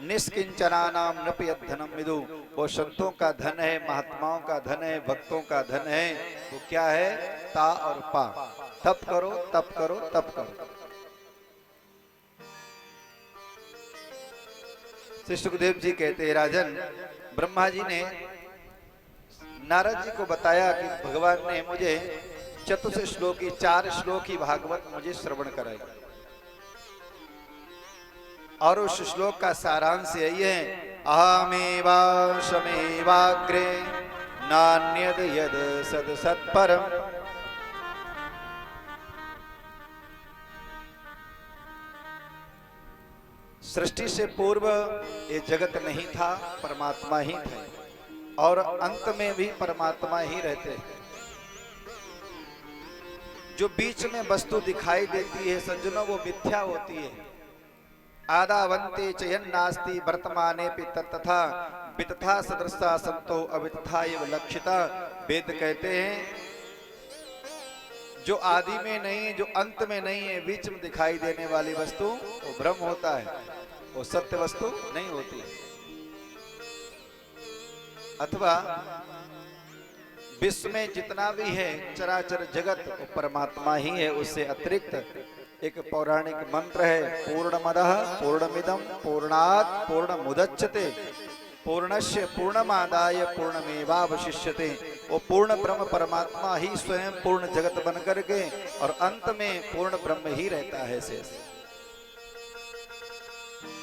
निष्किंचनानाम नप्यधनम विदु। वो संतों का धन है, महात्माओं का धन है, भक्तों का धन है। वो क्या है? ता और पा। तप करो, तप करो, तप करो। श्री सुखदेव जी कहते हैं, राजन, ब्रह्मा जी ने नारद जी को बताया कि भगवान ने मुझे चतुर्थ श्लोक की 4 श्लोक की भागवत मुझे श्रवण कराई, और उस श्लोक का सारांश यही है, अहमेवाशमेवाग्रे नान्यद यद सद सत्परम। सृष्टि से पूर्व ये जगत नहीं था, परमात्मा ही थे, और अंत में भी परमात्मा ही रहते हैं। जो बीच में वस्तु दिखाई देती है सज्जनों, वो मिथ्या होती है। आदावंते चयन नास्ति वर्तमाने तथा वितथा सदृशा संतो अवितथा एव लक्षिता। वेद कहते हैं जो आदि में नहीं, जो अंत में नहीं है, बीच में दिखाई देने वाली वस्तु वो ब्रह्म होता है, वो सत्य वस्तु नहीं होती। अथवा विश्व में जितना भी है चराचर जगत वो परमात्मा ही है, उससे अतिरिक्त एक पौराणिक मंत्र है, पूर्णमदः पूर्णमिदं पूर्णात् पूर्णमुदच्यते पूर्णस्य पूर्णमादाय पूर्णमेवावशिष्यते। वो पूर्ण ब्रह्म परमात्मा ही स्वयं पूर्ण जगत बन करके और अंत में पूर्ण ब्रह्म ही रहता है शेष।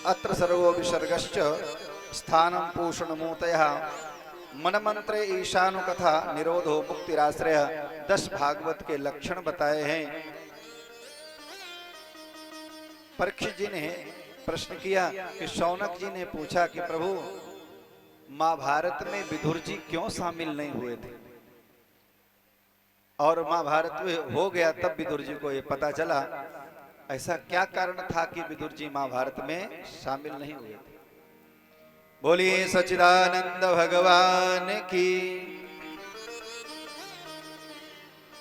अत्र सर्वो विसर्गश्च स्थानं पोषणमूतयः मनमंत्रे ईशानु कथा निरोधो मुक्तिराश्रय। 10 भागवत के लक्षण बताए हैं। परीक्षित जी ने प्रश्न किया कि शौनक जी ने पूछा कि प्रभु महाभारत में विदुर जी क्यों शामिल नहीं हुए थे, और महाभारत में हो गया तब विदुर जी को ये पता चला, ऐसा क्या कारण था कि विदुर जी महाभारत में शामिल नहीं हुए थे? बोलिए सच्चिदानंद भगवान की।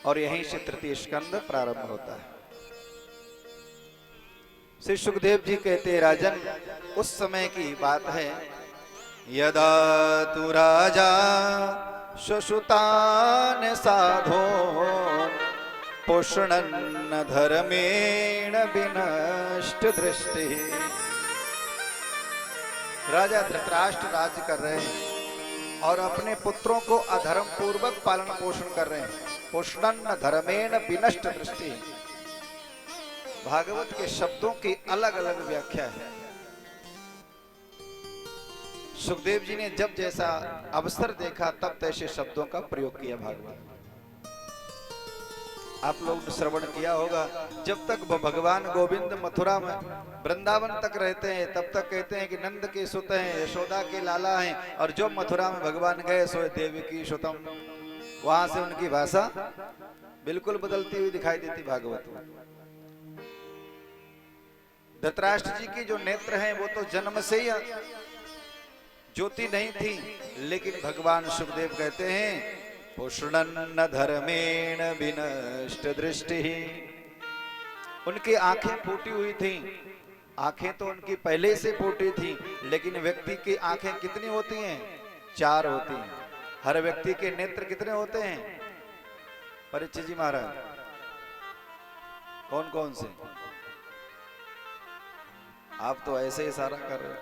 और यहीं से तृतीय स्कंद प्रारंभ होता है। श्री सुखदेव जी कहते हैं, राजन, उस समय की बात है, यदा तु राजा सुसुतान साधोन पोषणन्न धर्मेण विनष्ट दृष्टि। राजा धृतराष्ट्र राज्य कर रहे हैं और अपने पुत्रों को अधर्म पूर्वक पालन पोषण कर रहे हैं। पोषणन्न धर्मेण विनष्ट दृष्टि। भागवत के शब्दों की अलग अलग व्याख्या है। सुखदेव जी ने जब जैसा अवसर देखा तब तैसे शब्दों का प्रयोग किया। भागवत आप लोग ने श्रवण किया होगा, जब तक भगवान गोविंद मथुरा में वृंदावन तक रहते हैं तब तक कहते हैं कि नंद के सुत हैं, यशोदा के लाला हैं, और जो मथुरा में भगवान गए सो देवी की सुतम। वहां से उनकी भाषा बिल्कुल बदलती हुई दिखाई देती भागवत में। धृतराष्ट्र जी की जो नेत्र हैं वो तो जन्म से ही ज्योति नहीं थी, लेकिन भगवान सुखदेव कहते हैं पोषणन्न धर्मेण विनष्ट दृष्टि। उनकी आंखें फूटी हुई थी। आंखें तो उनकी पहले से फूटी थी, लेकिन व्यक्ति की आंखें कितनी होती हैं? 4 होती हैं। हर व्यक्ति के नेत्र कितने होते हैं? परीक्षित जी महाराज, कौन कौन से? आप तो ऐसे ही सारा कर रहे हो।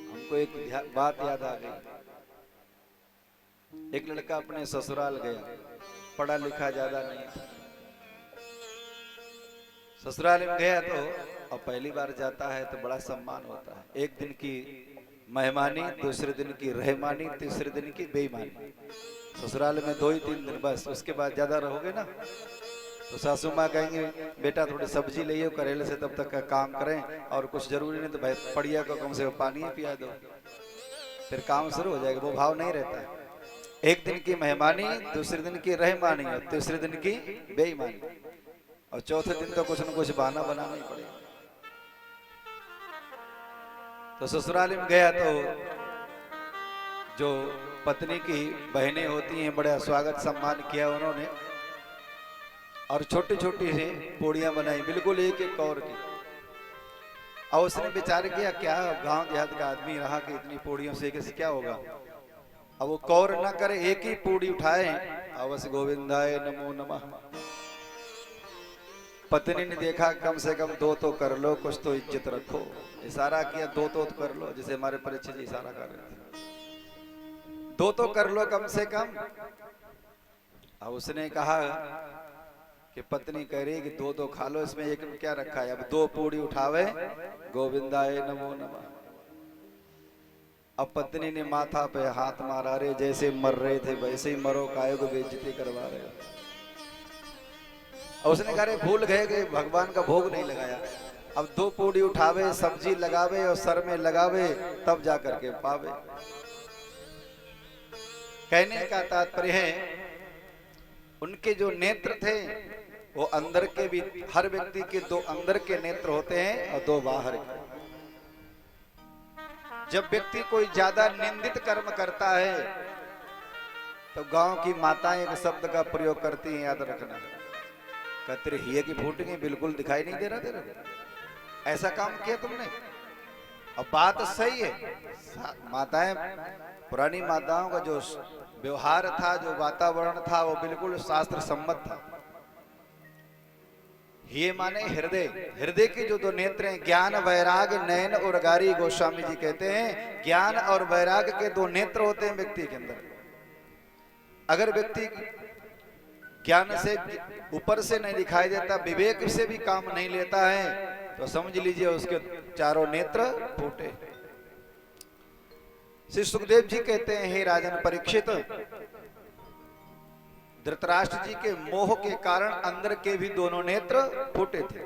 हमको एक बात याद आ गई। एक लड़का अपने ससुराल गया, पढ़ा लिखा ज्यादा नहीं था। ससुराल में गया तो और पहली बार जाता है तो बड़ा सम्मान होता है। एक दिन की मेहमानी, दूसरे दिन की रहमानी, तीसरे दिन की बेईमानी। ससुराल में 2 ही 3 दिन बस, उसके बाद ज्यादा रहोगे ना तो सासू माँ कहेंगे बेटा थोड़ी सब्जी ले आओ करेले से, तब तक का काम करें, और कुछ जरूरी नहीं तो भाई पड़िया को कम से कम पानी ही पिया दो, फिर काम शुरू हो जाएगा। वो भाव नहीं रहता है। एक दिन की मेहमानी, दूसरे दिन की रहमानी, और तीसरे दिन की बेईमानी, और चौथे दिन तो कुछ न कुछ बहाना बनाना ही पड़ेगा। तो ससुराल में गया तो जो पत्नी की बहनें होती हैं बड़ा स्वागत सम्मान किया उन्होंने, और छोटी छोटी सी पूड़ियां बनाई, बिल्कुल 1-1 कौर की। और उसने विचार किया क्या गांव देहात का आदमी रहा कि इतनी पूड़ियों से कैसे क्या होगा। अब वो कौर न करे, एक ही पूड़ी उठाए, अवस गोविंदाय नमो नमः। पत्नी ने देखा कम से कम दो तो कर लो, कुछ तो इज्जत रखो। इशारा किया दो तो कर लो, जैसे हमारे परीक्षित जी इशारा कर रहे थे, दो तो कर लो कम से कम। अब उसने कहा कि पत्नी कह रही कि दो खा लो, इसमें एक में क्या रखा है। अब दो पूड़ी उठावे, गोविंदाय नमो नमः। अब पत्नी ने माथा पे हाथ मारा, रे जैसे मर रहे थे वैसे ही मरो, काहे को बेइज्जती करवा रहे हो। और उसने कहा भूल गए कि भगवान का भोग नहीं लगाया। अब दो पूड़ी उठावे, सब्जी लगावे और सर में लगावे, तब जा करके पावे। कहने का तात्पर्य है उनके जो नेत्र थे वो अंदर के भी, हर व्यक्ति के दो अंदर के नेत्र होते हैं और दो बाहर के। जब व्यक्ति कोई ज्यादा निंदित कर्म करता है तो गांव की माताएं एक शब्द का प्रयोग करती हैं, याद रखना, कहते हिये की फूटेंगे, बिल्कुल दिखाई नहीं दे रहा तेरा, ऐसा काम किया तुमने। अब बात सही है, माताएं, पुरानी माताओं का जो व्यवहार था, जो वातावरण था, वो बिल्कुल शास्त्र सम्मत था। ये माने हृदय, हृदय के जो दो नेत्र हैं, ज्ञान वैराग नयन और गारी, गोस्वामी जी कहते हैं ज्ञान और वैराग के दो नेत्र होते हैं व्यक्ति के अंदर। अगर व्यक्ति ज्ञान से ऊपर से नहीं दिखाई देता, विवेक से भी काम नहीं लेता है, तो समझ लीजिए उसके चारों नेत्र फूटे। श्री सुखदेव जी कहते हैं, हे राजन परीक्षित, धृतराष्ट्र जी के मोह के कारण अंदर के भी दोनों नेत्र फूटे थे।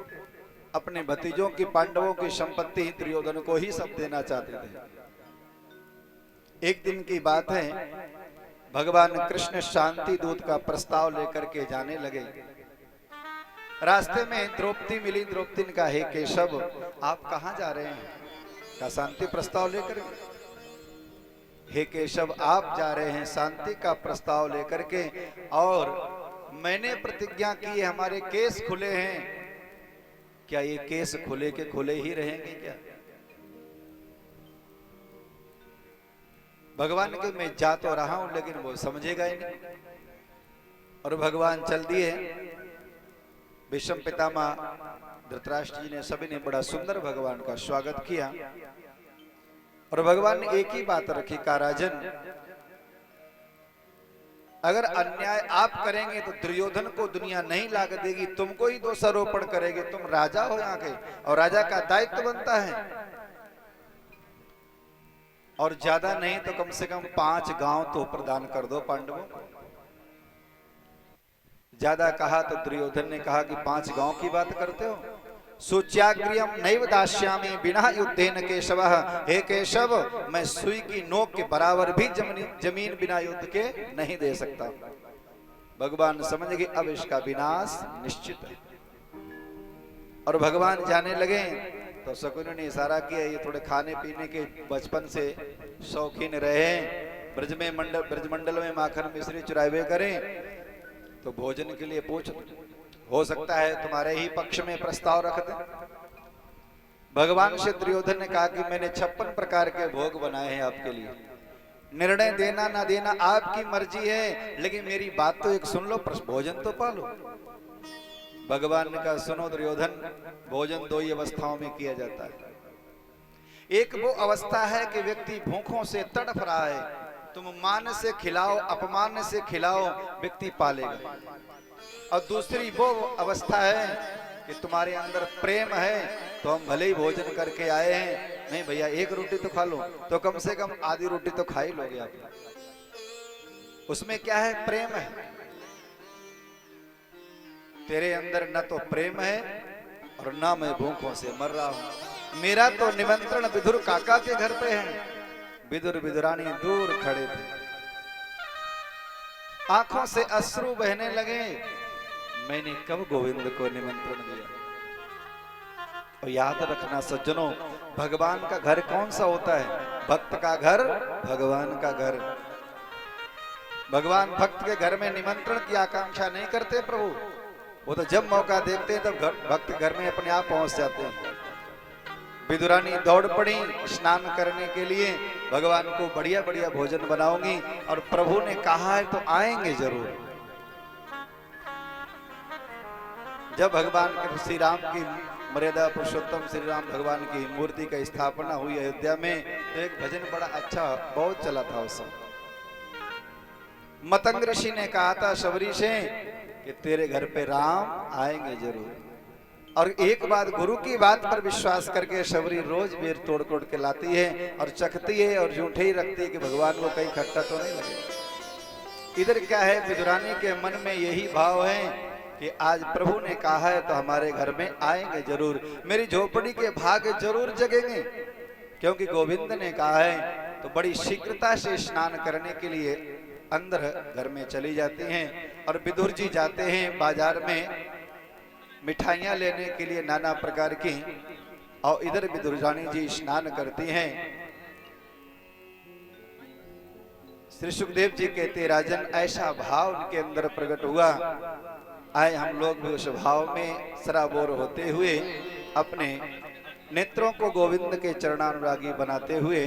अपने भतीजों की, पांडवों की संपत्ति दुर्योधन को ही सब देना चाहते थे। एक दिन की बात है, भगवान कृष्ण शांति दूत का प्रस्ताव लेकर के जाने लगे। रास्ते में द्रौपदी मिली। द्रौपदी ने कहा, हे केशव आप कहां जा रहे हैं? का शांति प्रस्ताव लेकर। हे केशव आप जा रहे हैं शांति का प्रस्ताव लेकर के, और मैंने प्रतिज्ञा की है, हमारे केस खुले हैं, क्या ये केस खुले के खुले ही रहेंगे क्या? भगवान के मैं जा तो रहा हूं लेकिन वो समझेगा ही नहीं। और भगवान चल दिए। भीष्म पितामह धृतराष्ट्र जी ने, सभी ने बड़ा सुंदर भगवान का स्वागत किया। और भगवान ने एक ही बात रखी, का राजन अगर अन्याय आप करेंगे तो दुर्योधन को दुनिया नहीं लाग देगी, तुमको ही दोषारोपण करेगी। तुम राजा हो यहाँ के, और राजा का दायित्व बनता है, और ज्यादा नहीं तो कम से कम 5 गांव तो प्रदान कर दो पांडवों को। ज्यादा कहा तो दुर्योधन ने कहा कि 5 गांव की बात करते हो। सूच्याग्रियम नैव दास्यामि बिना युद्धेन केशवः, हे केशव मैं सुई की नोक के बराबर भी जमीन बिना युद्ध के नहीं दे सकता। भगवान समझ गए अब इसका विनाश निश्चित है। और भगवान जाने लगे तो शकुनी ने इशारा किया, ये थोड़े खाने पीने के बचपन से शौकीन रहे, ब्रजमंडल में माखन मिश्री चुरावे करें, तो भोजन के लिए पूछ, हो सकता है तुम्हारे ही पक्ष में प्रस्ताव रख दे। भगवान से दुर्योधन ने कहा कि मैंने 56 प्रकार के भोग बनाए हैं आपके लिए, निर्णय देना ना देना आपकी मर्जी है, लेकिन मेरी बात तो एक सुन लो, भोजन तो पालो। भगवान ने कहा, सुनो दुर्योधन, भोजन 2 ही अवस्थाओं में किया जाता है। एक वो अवस्था है कि व्यक्ति भूखों से तड़फ रहा है, तुम मान से खिलाओ, अपमान से खिलाओ, व्यक्ति पालेगा। और दूसरी वो अवस्था है कि तुम्हारे अंदर प्रेम है, तो हम भले ही भोजन करके आए हैं, नहीं भैया 1 रोटी तो खा लो, तो कम से कम आधी रोटी तो खा ही लोगे आप। उसमें क्या है? प्रेम है। तेरे अंदर न तो प्रेम है और न मैं भूखों से मर रहा हूं। मेरा तो निमंत्रण विदुर काका के घर पे है, विदुर विदुरानी दूर खड़े थे, आंखों से अश्रु बहने लगे, मैंने कब गोविंद को निमंत्रण दिया। और याद रखना सज्जनों, भगवान का घर कौन सा होता है? भक्त का घर भगवान का घर। भगवान भक्त के घर में निमंत्रण की आकांक्षा नहीं करते प्रभु, वो तो जब मौका देखते हैं तब भक्त घर में अपने आप पहुंच जाते हैं। विदुरानी दौड़ पड़ी स्नान करने के लिए, भगवान को बढ़िया बढ़िया भोजन बनाऊंगी और प्रभु ने कहा है तो आएंगे जरूर। जब भगवान श्री राम की मर्यादा पुरुषोत्तम श्री राम भगवान की मूर्ति का स्थापना हुई अयोध्या में, तो एक भजन बड़ा अच्छा बहुत चला था उस समय। मतंग ऋषि ने कहा था शबरी से कि तेरे घर पे राम आएंगे जरूर। और एक बात, गुरु की बात पर विश्वास करके शबरी रोज बेर तोड़ तोड़ के लाती है और चखती है और जूठे ही रखती है कि भगवान को कहीं खट्टा तो नहीं लगे। इधर क्या है, विदुरानी के मन में यही भाव है कि आज प्रभु ने कहा है तो हमारे घर में आएंगे जरूर, मेरी झोपड़ी के भाग जरूर जगेंगे, क्योंकि गोविंद ने कहा है। तो बड़ी शीघ्रता से स्नान करने के लिए अंदर घर में चली जाती हैं और विदुर जी जाते हैं बाजार में मिठाइयां लेने के लिए नाना प्रकार की, और इधर विदुरानी जी स्नान करती हैं। श्री सुखदेव जी कहते राजन ऐसा भाव उनके अंदर प्रकट हुआ, आए हम लोग भी उस भाव में सराबोर होते हुए अपने नेत्रों को गोविंद के चरणानुरागी बनाते हुए